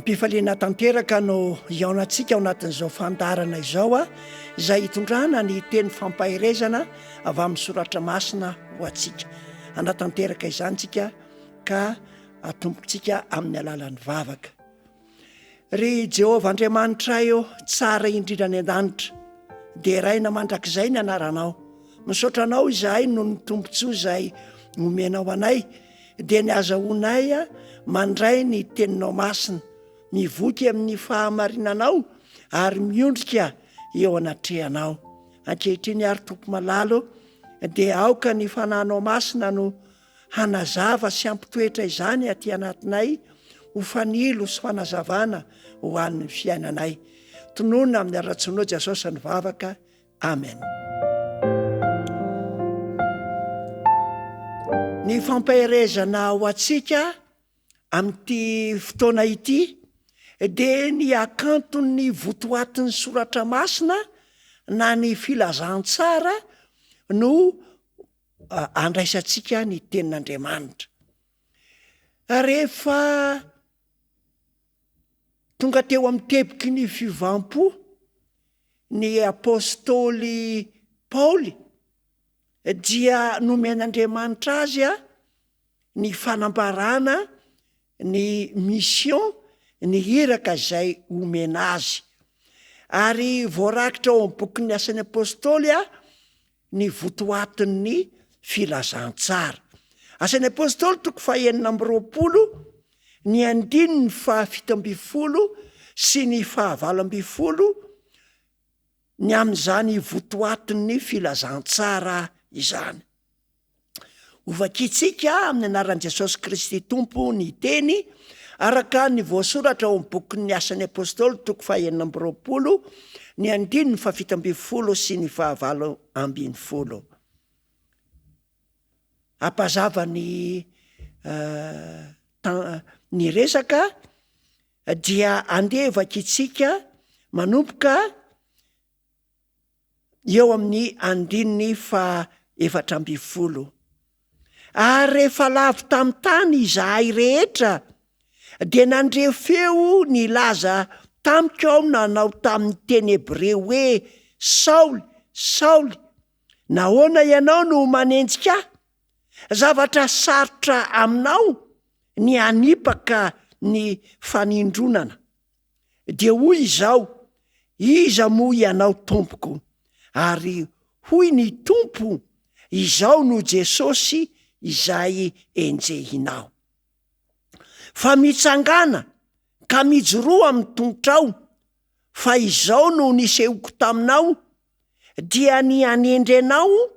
Mampifaliana tanteraka no iaonantsika ao anatin'izao fandarana izao a, izay hitondrana ny teny fampahirezana avy amin'ny soratra masina ho antsika. Anatanteraka izany tsika ka atombotsika amin'ny alalan'ny vavaka. Ry Jehovah Andriamanitra io tsara indrindra ny an-danitra, de raina mandrakizay ny anaranao. Misaotra anao izahay no ny tombontsoa izay nomenao anay, de ny azahoanay a mandray ny teninao masina, mivoky amin'ny fahamarinanao ary miondrika eo anatrehanao. Ankehitriny ary tompo malalo, de aoka ny fanahinao masina no hanazava sy ampitoetra izany aty anatinay, ho fanilo sy fanazavana ho an'ny fiainanay. Tonoina amin'ny ara-tsinao Jesosy ny vavaka. Amen. Ny fampahirezana ho antsika amin'ity fotoana ity de ny akanton'ny votoatin'ny soratra masina na ny filazantsara no andraisantsika ny tenin'Andriamanitra. Rehefa tonga teo amin'ny tepiky ny fivampo ny apôstôly Paoly, dia nomen'Andriamanitra azy a ny fanambarana ny mission, ny hiraka izay omena azy. Ary voarakitra ao amin'ny bokin'ny asan'ny apôstôly a ny votoatin'ny filazantsara. Asan'ny apôstôly toko 220, ny 9, 17 sy ny 19, ny amin'izany votoatin'ny filazantsara izany. Ovakitsika amin'ny anaran'i Jesosy Kristy Tompo ny teny araka ny voasoratra ao amin'ny bokin'ny asan'ny apôstôly toko 220, ny 9, 17 sy ny 19. Apazava ny resaka dia andeha vakitsika manomboka eo amin'ny 14. Ary rehefa lavy tamin'ny tany izahay rehetra, de nandre feo ny laza tamiko ao nanao tamin'ny teny Hebreo hoe: Saoly, Saoly, nahoana ianao no manenjika ahy? Zavatra sarotra aminao ny hanipaka ny fanindronana. De hoy izao: iza moa ianao tompoko? Ary hoy ny tompo: izao no Jesosy izay enjehinao. Fa mitsangana ka mijoroa amin'ny tongotrao, fa izao no nisehoko taminao, dia ny hanendry anao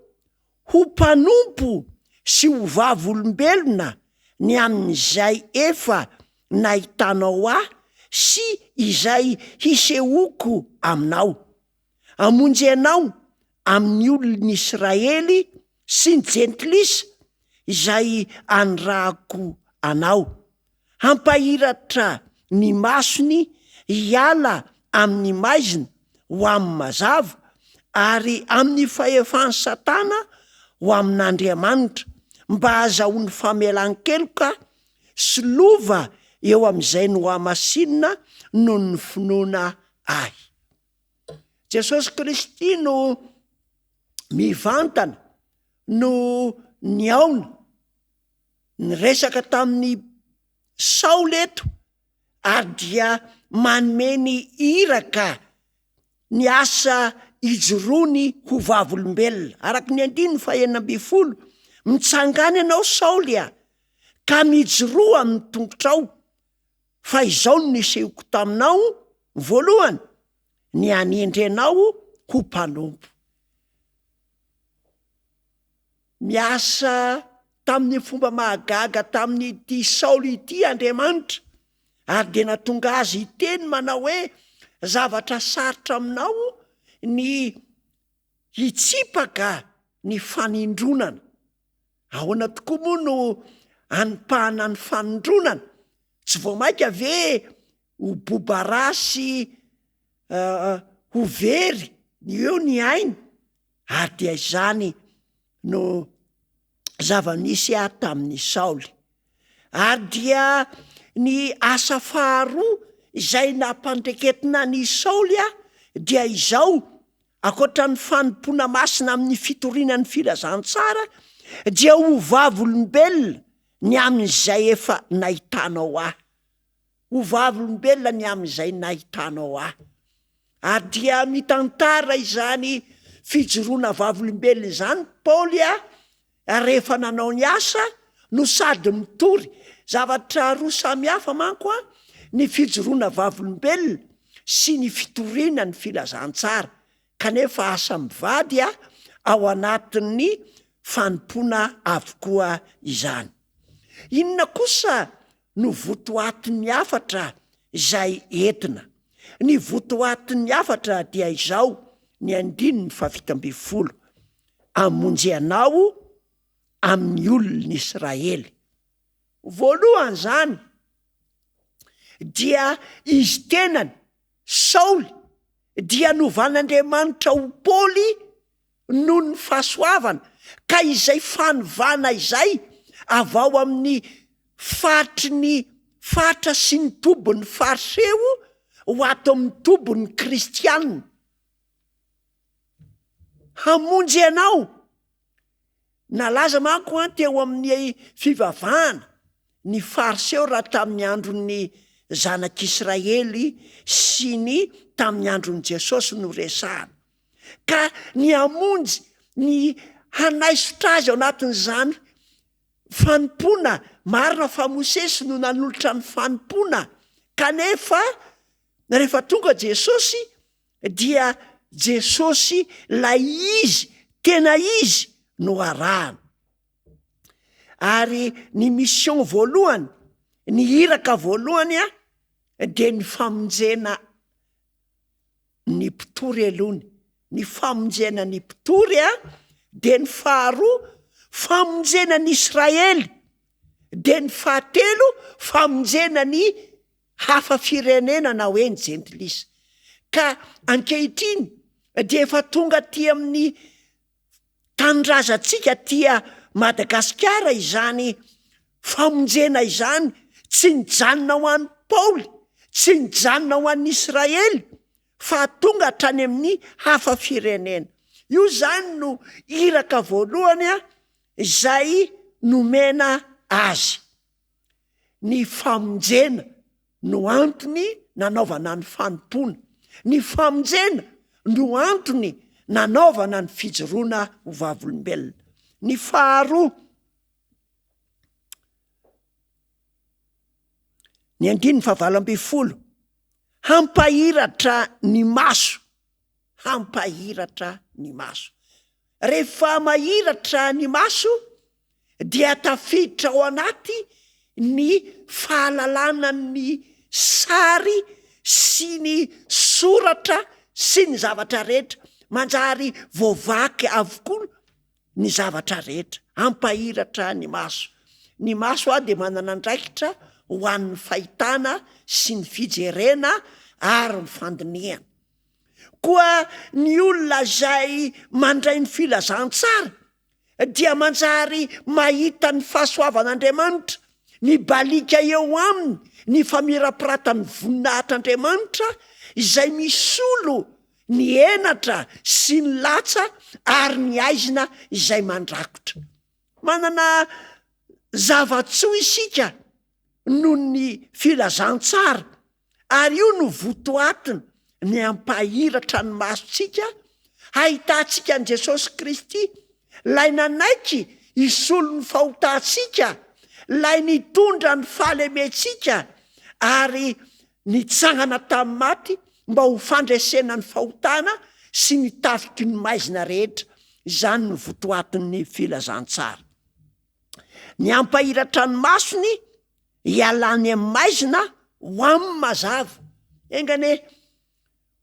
ho mpanompo sy ho vavolombelona ny amin'izay efa nahitanao ahy sy izay hisehoko aminao. Hamonjy anao amin'ny olon'ny Israely sy ny jentilisa izay anrahako anao. Hampahiratra ny masony hiala amin'ny maizina ho amin'ny mazava, ary amin'ny fahefany Satana ho amin'Andriamanitra, mba azahoany famelan-keloka sy lova eo amin'izay no hamasinina no ny finoana ahy. Jesosy Kristy no mivantana no niaona ny resaka tamin'ny Saoly eto, ary dia manome ny iraka ny asa ijoroany ho vavolombelona. Araka ny 9:20, mitsangana ianao Saoly a, ka mijoroa amin'ny tongotrao, fa izao no nisehoko taminao voalohany, ny hanendry anao ho mpanompo. Miasa tamin'ny fomba mahagaga tamin'ity Saoly ity Andriamanitra, ary de natonga azy iteny manao hoe: zavatra sarotra aminao ny hitsipaka ny fanindronana. Ahoana tokoa moa no anipahana ny fanindronana? Tsy voamaika ve ho bobarasy, ho very eo ny ainy? Ary dia izany no zava-nisy tamin'ny Saoly. Ary dia ny asa faharoa izay nampandreketina ny Saoly dia izao akoatra ny fanompoana masina amin'ny fitorinan'ny filazantsara dia ho vavolombelona ny amin'izay efa nahitanao ahy, ho vavolombelona ny amin'izay nahitanao ahy. Ary dia mitantara izany fijoroana vavolombelona izany Paoly rehefa nanao ny asa no sady mitory zavatra roa samihafa manko ny fijoroana vavolombelona sy ny fitoriana ny filazantsara, kanefa asa mivady ao anatin'ny fanompoana avokoa izany. Inona kosa no votoatin'ny afatra izay entina? Ny votoatin'ny afatra dia izao, ny 1:10, amonjy anao amin'ny olon'ny Israely. Voalohany zany dia izy tenany Saoly dia novan'Andriamanitra ho Paoly noho ny fahasoavana, ka izay fanovana izay avao amin'ny fatra sy ny tobon'ny fariseo ho ato amin'ny tobon'ny kristianina. Hamonjy anao. Nalaza manko teo amin'ny fivavahana ny fariseo raha tamin'ny andron'ny zanak'Israely sy ny tamin'ny andron'i Jesosy no resahana. Ka ny hamonjy ny hanaisotra azy ao anatin'izany fanompoana, marina fa Mosesy no nanolotra ny fanompoana, kanefa rehefa tonga Jesosy dia Jesosy lay izy, tena izy no arahana. Ary ny mission voalohany, ny iraka voalohany dia ny famonjena ny mpitory alony, ny famonjena ny mpitory dia ny faharoa famonjena ny Israely, dia ny fahatelo famonjena ny hafa firenena na hoe ny jentilisa. Ka ankehitriny dia efa tonga ty amin'ny tanindrazantsika tia Madagasikara izany famonjena izany, tsy nijanona ho an'ny Paoly, tsy nijanona ho an'ny Israely, fa tonga hatrany amin'ny hafa firenena. Io zany no iraka voalohany izay nomena azy. Ny famonjena no antony nanaovana ny fanompoana, ny famonjena no antony nanaovana ny fijoroana ho vavolombelona. Ny faharoa, ny 1:20, hampahiratra ny maso, hampahiratra ny maso. Rehefa mahiratra ny maso dia tafiditra ao anaty ny fahalalana ny sary sy ny soratra sy ny zavatra rehetra, manjary voavaky avokoa ny zavatra rehetra. Hampahiratra ny maso. Ny maso dia manana andraikitra ho an'ny fahitana sy ny fijerena ary ny fandiniana. Koa ny olona izay mandray ny filazantsara dia manjary mahita ny fahasoavan'Andriamanitra, ny balika eo aminy, ny famirapiratany voninahitr'Andriamanitra izay misolo ny enatra sy ny latsa ary ny aizina izay mandrakotra. Manana zavatsoa isika noho ny filazantsara, ary io no votoatiny ny ampahiratra ny masontsika, hahitantsika an' Jesosy Kristy, lay nanaiky isolo ny fahotantsika, lay nitondra ny fahalementsika ary nitsangana tamin'ny maty mba ho fandresena ny fahotana sy nitafiky ny maizina rehetra. Izany no votoatin'ny filazantsara. Ny ampahiratra ny masony hialany amin'ny maizina ho amin'ny mazava. Engane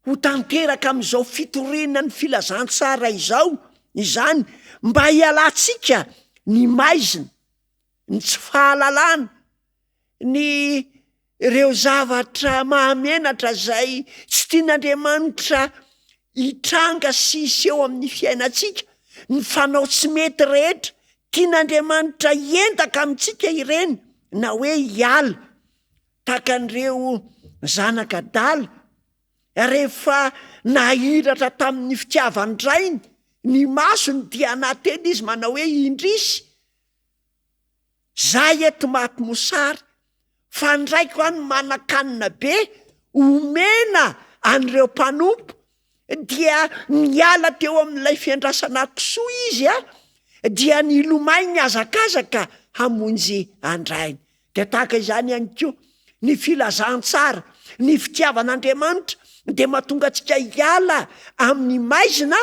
ho tanteraka amin'izao fitoriana ny filazantsara izany mba hialantsika ny maizina, ny tsy fahalalana, ny ireo zavatra mahamenatra zay tsy tian'Andriamanitra hitranga sy hiseho amin'ny fiainantsika, ny fanao tsy mety rehetra tian'Andriamanitra hientaka amintsika ireny na hoe hiala, takan'ireo zanaka dala rehefa nahiratra tamin'ny fitiavan-drainy ny masony dia anateny izy manao hoe indrisy zay eto maty mosary fa ndraiky hoany manakanina be omena an'ireo mpanompo dia miala teo amin'ilay fiandrasana kisoa izy dia nilomay ny azakazaka hamonjy andrainy. De tahaka izany ihany koa ny filazantsara ny fitiavan'Andriamanitra de mahatonga antsika hiala amin'ny maizina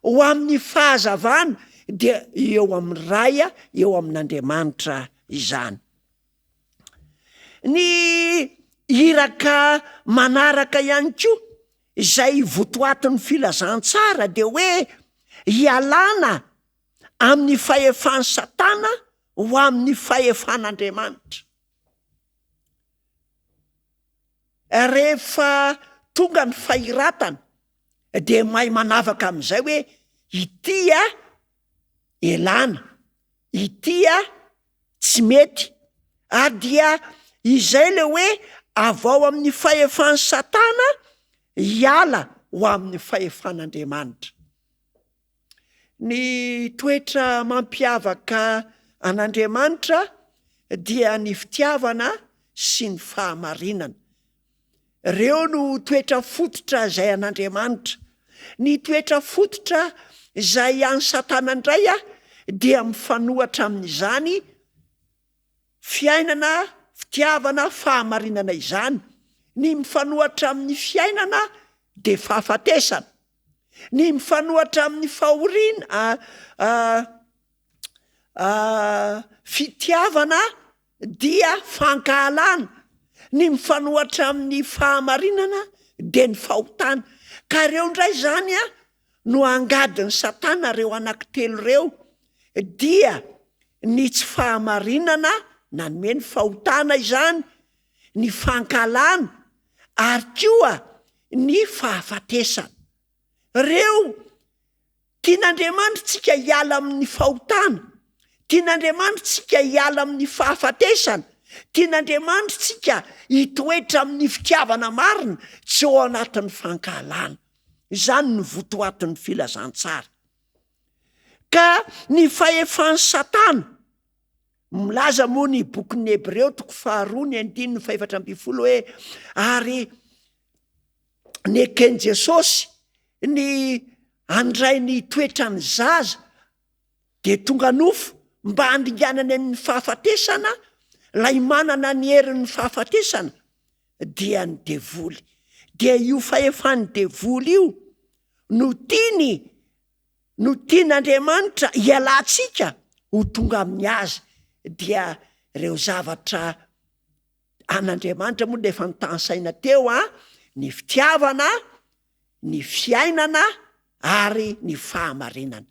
ho amin'ny fahazavana de eo amin'ny raya eo amin'Andriamanitra izany. Ny iraka manaraka ihany koa izay votoatin'ny filazantsara de hoe hialana amin'ny fahefan'ny Satana ho amin'ny fahefan'Andriamanitra. Rehefa tonga ny fahiratana de mahay manavaka am'izay hoe ity elana, ity tsy mety, ary dia izay le hoe avao amin'ny fahefan'ny Satana hiala ho amin'ny fahefan'Andriamanitra. Ny toetra mampiavaka an'Andriamanitra dia ny fitiavana sy ny fahamarinana. Reo no toetra fototra izay an'Andriamanitra. Ny toetra fototra izay an'ny Satana indray dia mifanohatra amin'izany fiainana, fitiavana, fahamarinana izany. Ny mifanohatra amin'ny fiainana de fahafatesana. Ny mifanohatra amin'ny fitiavana dia fankahalana. Ny mifanohatra amin'ny fahamarinana de ny fahotana. Ka reo ndray zany no angadin'ny Satana reo anankitelo reo dia ny tsy fahamarinana nanome ny fahotana izany, ny fankalana ary koa ny fahafatesana. Reo tian'Andriamanitra tsika hiala amin'ny fahotana, tian'Andriamanitra tsika hiala amin'ny fahafatesana, tian'Andriamanitra tsika hitoetra amin'ny fitiavana marina tsy ao anatin'ny fankahalana. Izany ny votoatin'ny filazantsara. Ka ny fahefan'ny Satana milaza moa ny bokin'ny Hebreo 2:1-7 hoe ary ny ekeny Jesosy ny andray ny toetrany zaza de tonga nofo mba handinganany amin'ny fahafatesana lay manana ny herin'ny fahafatesana dia ny devoly. Dia io fahefan'ny devoly io no tian'Andriamanitra hialantsika ho tonga amin'ny azy. Dia reo zavatra an'Andriamanitra moa de efa nitanysaina teo ny fitiavana, ny fiainana ary ny fahamarinana.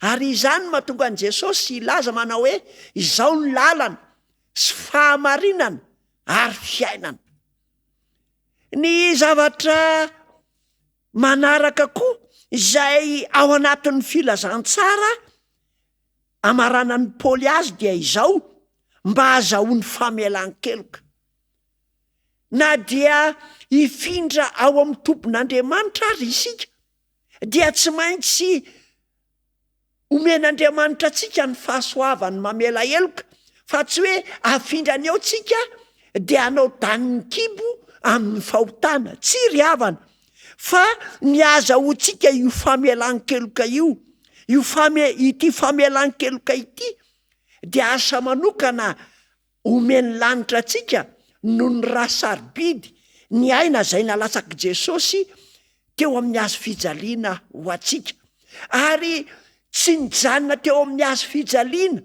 Ary izany mahatonga an' Jesosy ilaza manao hoe izao ny lalana sy fahamarinana ary fiainana. Ny zavatra manaraka koa izay ao anatin'ny filazantsara amaranan'ny Paoly azy dia izao mba azahoany famelan-keloka. Na dia hifindra ao amin'ny tompon'Andriamanitra ary isika dia tsy maintsy omen'Andriamanitra atsika ny fahasoavany mamela heloka, fa tsy hoe afindra eo tsika de anao daniny kibo amin'ny fahotana, tsy ry havana, fa ny azahoantsika io famelan-keloka io, ity famelan-keloka ity de asa manokana omeny lanitra atsika no ny rasarobidy ny aina zay nalatsaky Jesosy teo amin'ny hazo fijaliana ho atsika. Ary tsy nijanona teo amin'ny hazo fijaliana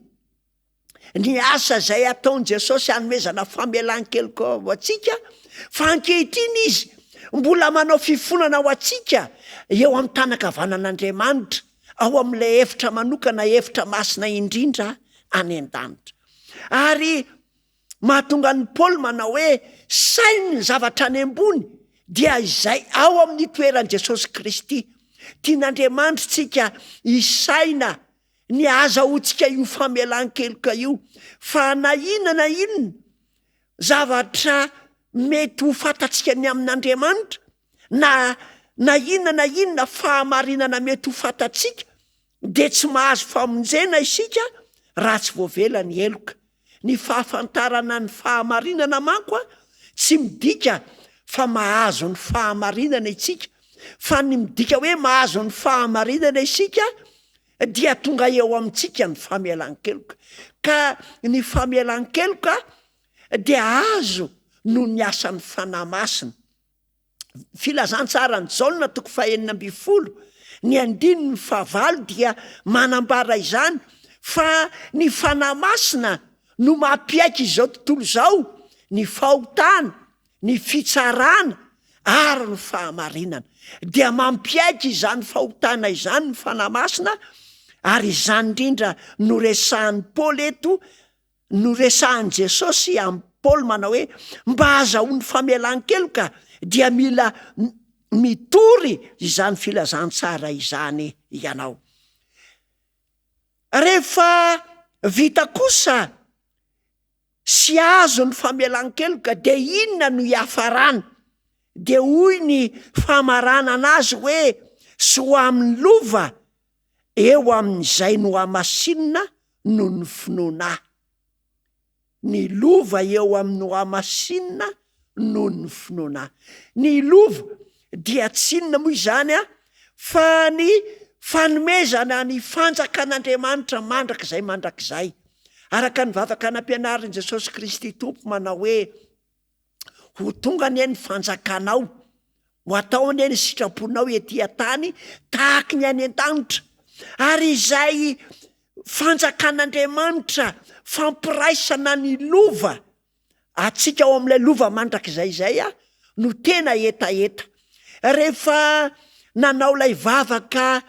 ny asa zay ataon' Jesosy hanomezana famelan-keloka ho atsika, fa ankehitriny izy mbola manao fifonana ho atsika eo amin'ny tanakavanan'Andriamanitra ao amin'ilay efitra manokana, efitra masina indrindra any an-danitra. Ary mahatonga ny Paoly manao hoe sainy ny zavatra any ambony dia izay ao amin'ny toeran'i Jesosy Kristy. Tian'Andriamanitra tsika isaina ny azahoantsika io famelan-keloka io, fa na inona zavatra mety ho fantatsika ny amin'Andriamanitra na inona fahamarinana mety ho fantatsika de tsy mahazo famonjena isika raha tsy voavela ny eloka. Ny fahafantarana ny fahamarinana manko a tsy midika fa mahazo ny fahamarinana isika, fa ny midika hoe mahazo ny fahamarinana isika dia tonga eo amintsika ny famelan-keloka. Ka ny famelan-keloka dia azo no ny asan'ny fanahy masina. Filazantsara ny Jaona 9:20, ny 9:9 dia manambara izany fa ny fanahy masina no mampiaiky izao tontolo zao, ny fahotana, ny fitsarana ary ny fahamarinana. Dia mampiaiky izany fahotana izany ny fanahy masina, ary izany indrindra no resahan'ny Paoly eto, no resahan'i Jesosy amin'ny Paoly manao hoe mba azahoany famelan-keloka dia mila mitory izany filazantsara izany ianao. Rehefa vita kosa sy azo ny famelan-keloka de inona no hiafarana? De hoy ny famarana anazy hoe sy ho amin'ny lova eo amin'izay no hamasinina no ny finoana. Ny lova eo amin'ny hamasinina no ny finoana. Ny lova dia tsy inona moa izany a fa ny fanomezana ny fanjakan'Andriamanitra mandrakizay araka ny vavaka nampianarin' Jesosy Kristy Tompo manao hoe ho tonga anie ny fanjakanao, ho atao anie ny sitraponao ety an-tany tahaka ny any an-danitra. Ary izay fanjakan'Andriamanitra fampiraisana ny lova, atsika ao amin'ilay lova mandrakizay a no tena etaeta. Rehefa nanao lay vavaka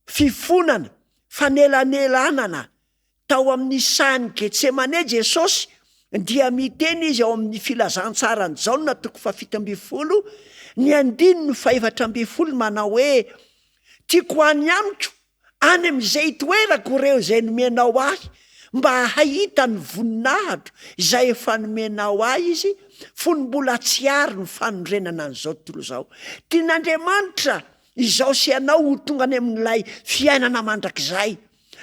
fifonana, fanelanelanana tao amin'ny sahany Getsemane Jesosy, dia miteny izy ao amin'ny filazantsara ny Jaona 7:20, ny 9:4 manao hoe tiako any amiko any am'izay toerako reo zay nomenao ahy, mba hahita ny voninahitro izay efa nomenao ahy izy, fony mbola tsy ary ny fanondrenana an'izao tontolo zao. Tian'Andriamanitra izao sy anao ho tonga any amin'ilay fiainana mandrakizay,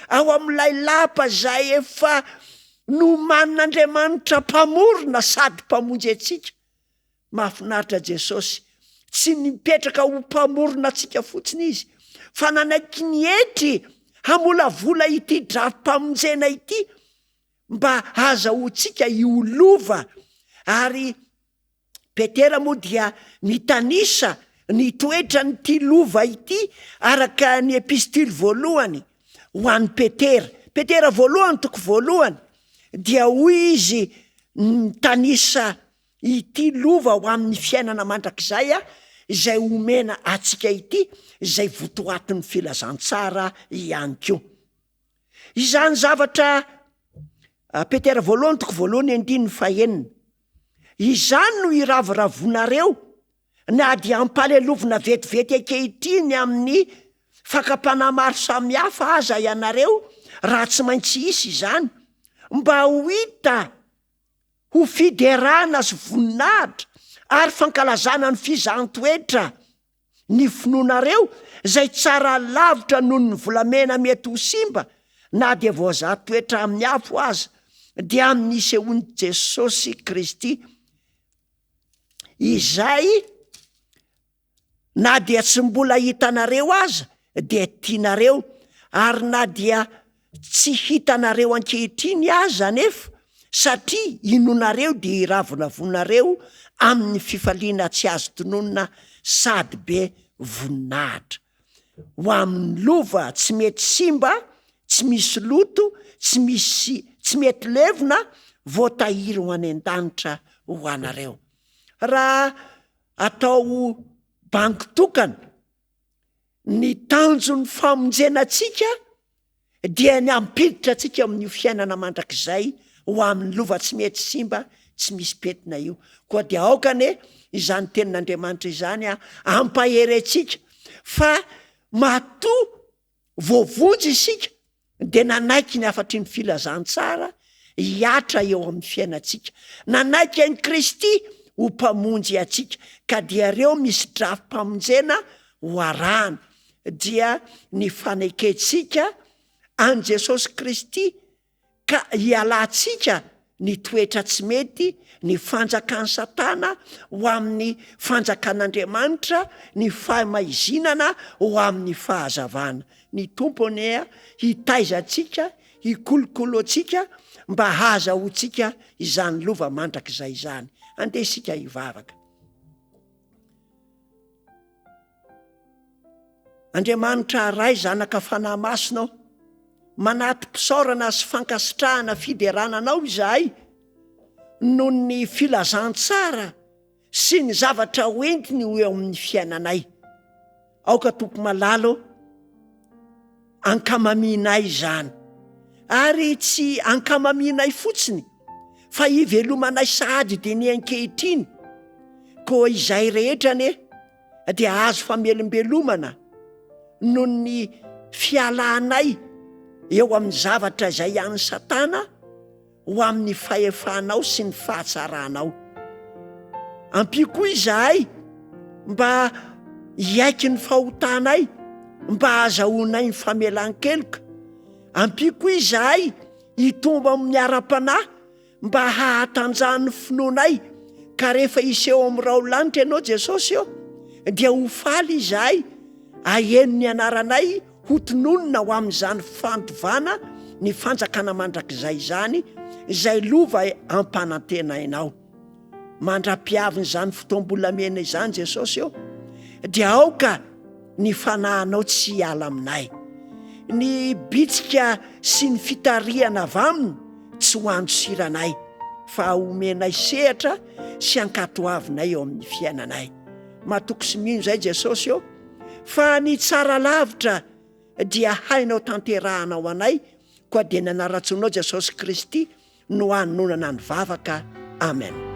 ao amin'ilay lapa zay efa nomanin'Andriamanitra mpamorona sady mpamonjy antsika. Mahafinaritra Jesosy, tsy nipetraka ho mpamorona antsika fotsiny izy, fa nanaiky ny etry hamolavola ity drafim-pamonjena ity mba azahoantsika iolova. Ary Petera moa dia mitanisa ny toetra nyity lova ity araka ny epistily voalohany ho an'ny Petera 1:1 dia hoy izy mitanisa ity lova ho amin'ny fiainana mandrakizay a izay omena atsika ity, izay votoatin'ny filazantsara ihany koa. Izany zavatra Petera 1:1 izany no iravoravonareo na dia ampalelovina vetivety ankehitriny amin'ny fakapana maro samihafa aza ianareo, raha tsy maintsy isy izany, mba ho hita ho fiderana sy voninahitra ary fankalazana ny fizaham-toetra ny finoanareo zay tsara lavitra noho ny volamena mety ho simba na dia voazahatoetra amin'ny afo aza, dia amin'ny sehoan'i Jesosy Kristy, izay na dia tsy mbola hitanareo aza dia tianareo, ary na dia tsy hitanareo ankehitriny aza nefa, satria inonareo dia iravonavonareo amin'ny fifaliana tsy azo tononona sady be voninahitra. Ho amin'ny lova tsy mety simba, tsy misy loto, tsy mety levona, voatahiry ho any an-danitra ho anareo. Raha atao banky tokana ny tanjon'ny famonjena atsika dia ny ampiditra atsika amin'ny fiainana mandrakizay ho amin'ny lova tsy mety simba, tsy misy petina io. Koa dia aokane izany tenin'Andriamanitra izany ampahery atsika fa matoa voavonjy isika de nanaiky ny afatry ny filazantsara hiatra eo amin'ny fiainantsika, nanaiky an'i Kristy ho mpamonjy atsika ka dia reo misy drafim-pamonjena ho arahana dia ny fanekentsika an Jesosy Kristy ka hialantsika ny toetra tsy mety, ny fanjakan'ny Satana ho amin'ny fanjakan'Andriamanitra, ny famaizinana ho amin'ny fahazavana. Ny tompony hitaiza antsika, hikolokolo antsika mba hahazahoantsika izany lova mandrakizay izany. Andeha isika hivavaka. Andriamanitra ray zanaka fanahy masonao, manaty mpisaorana sy fankasitrahana fiderananao izahay noho ny filazantsara sy ny zavatra hoentiny ho eo amin'ny fiainanay. Aoka tompo malalo ankamaminay izany, ary tsy ankamaminay fotsiny fa hivelomanay sahady de ny ankehitriny, ko izay rehetra ane dia azo famelombelomana noho ny fialanay eo amin'ny zavatra izay an'ny Satana ho amin'ny fahefanao sy ny fahatsaranao. Ampio koa izahay mba hiaiky ny fahotanay, mba azahoanay ny famelan-keloka. Ampio koa izahay hitomba amin'ny ara-panahy mba hahatanjahany finoanay, ka rehefa iseho amin'ny rao lanitra ianao Jesosy eo dia ho faly izahay aheno ny anaranay ho tononona ho amin'izany fantovana ny fanjakana mandrakizay izany, izay lova ampanantenainao. Mandra-piaviny izany fotoam-bolamena izany Jesosy eo dia aoka ny fanahinao tsy hiala aminay, ny bitsika sy ny fitariana avy aminy tsy ho andosiranay, fa omenay sehatra sy ankatoavinay eo amin'ny fiainanay. Mahatoky sy mino zay Jesosy eo, fa ny tsara lavitra dia hainao tanterahanao anay, koa dia ny anaratsoinao Jesosy Kristy no hanonana ny vavaka. Amen.